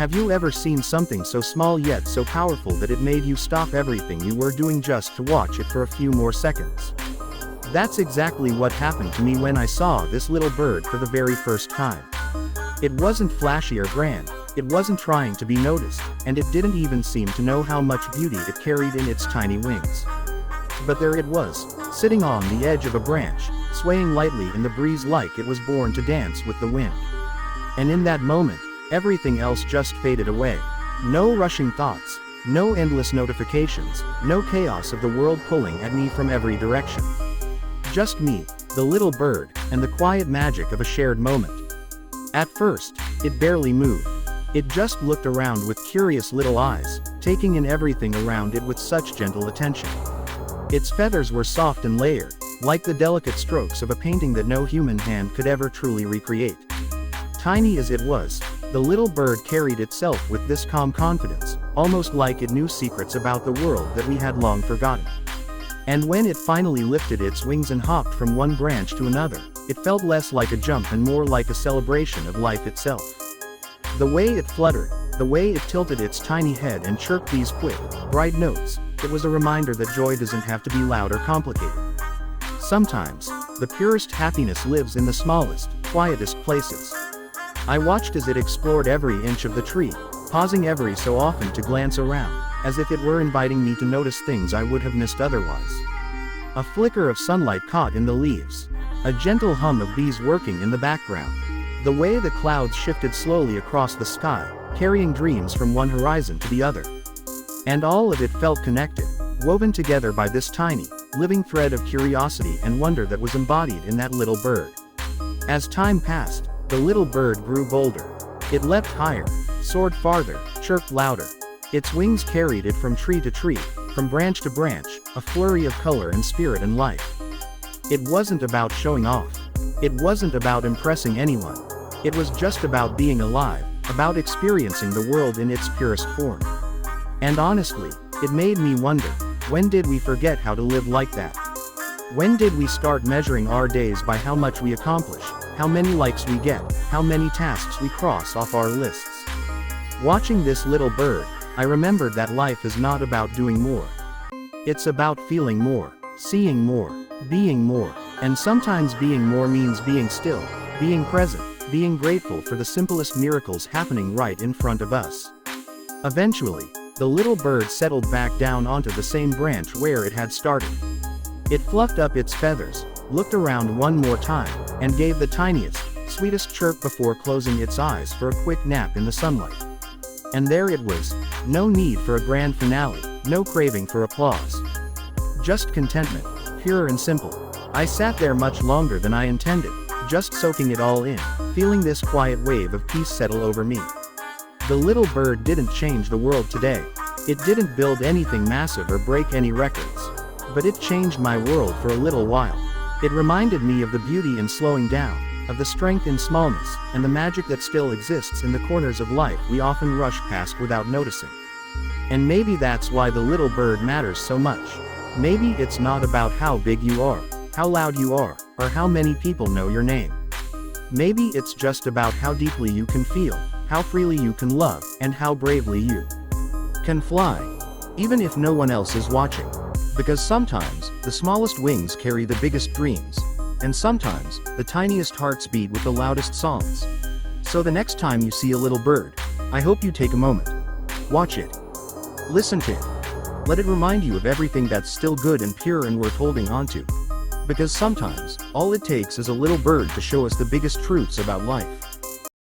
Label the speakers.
Speaker 1: Have you ever seen something so small yet so powerful that it made you stop everything you were doing just to watch it for a few more seconds? That's exactly what happened to me when I saw this little bird for the very first time. It wasn't flashy or grand, it wasn't trying to be noticed, and it didn't even seem to know how much beauty it carried in its tiny wings. But there it was, sitting on the edge of a branch, swaying lightly in the breeze like it was born to dance with the wind. And in that moment, everything else just faded away. No rushing thoughts, no endless notifications, no chaos of the world pulling at me from every direction. Just me, the little bird, and the quiet magic of a shared moment. At first, it barely moved. It just looked around with curious little eyes, taking in everything around it with such gentle attention. Its feathers were soft and layered, like the delicate strokes of a painting that no human hand could ever truly recreate. Tiny as it was, the little bird carried itself with this calm confidence, almost like it knew secrets about the world that we had long forgotten. And when it finally lifted its wings and hopped from one branch to another, it felt less like a jump and more like a celebration of life itself. The way it fluttered, the way it tilted its tiny head and chirped these quick, bright notes, it was a reminder that joy doesn't have to be loud or complicated. Sometimes, the purest happiness lives in the smallest, quietest places. I watched as it explored every inch of the tree, pausing every so often to glance around, as if it were inviting me to notice things I would have missed otherwise. A flicker of sunlight caught in the leaves. A gentle hum of bees working in the background. The way the clouds shifted slowly across the sky, carrying dreams from one horizon to the other. And all of it felt connected, woven together by this tiny, living thread of curiosity and wonder that was embodied in that little bird. As time passed, the little bird grew bolder. It leapt higher, soared farther, chirped louder. Its wings carried it from tree to tree, from branch to branch, a flurry of color and spirit and life. It wasn't about showing off. It wasn't about impressing anyone. It was just about being alive, about experiencing the world in its purest form. And honestly, it made me wonder, when did we forget how to live like that? When did we start measuring our days by how much we accomplish, how many likes we get, how many tasks we cross off our lists? Watching this little bird, I remembered that life is not about doing more. It's about feeling more, seeing more, being more, and sometimes being more means being still, being present, being grateful for the simplest miracles happening right in front of us. Eventually, the little bird settled back down onto the same branch where it had started. It fluffed up its feathers, looked around one more time, and gave the tiniest, sweetest chirp before closing its eyes for a quick nap in the sunlight. And there it was, no need for a grand finale, no craving for applause. Just contentment, pure and simple. I sat there much longer than I intended, just soaking it all in, feeling this quiet wave of peace settle over me. The little bird didn't change the world today. It didn't build anything massive or break any records. But it changed my world for a little while. It reminded me of the beauty in slowing down, of the strength in smallness, and the magic that still exists in the corners of life we often rush past without noticing. And maybe that's why the little bird matters so much. Maybe it's not about how big you are, how loud you are, or how many people know your name. Maybe it's just about how deeply you can feel, how freely you can love, and how bravely you can fly, even if no one else is watching. Because sometimes, the smallest wings carry the biggest dreams, and sometimes, the tiniest hearts beat with the loudest songs. So the next time you see a little bird, I hope you take a moment. Watch it. Listen to it. Let it remind you of everything that's still good and pure and worth holding on to. Because sometimes, all it takes is a little bird to show us the biggest truths about life.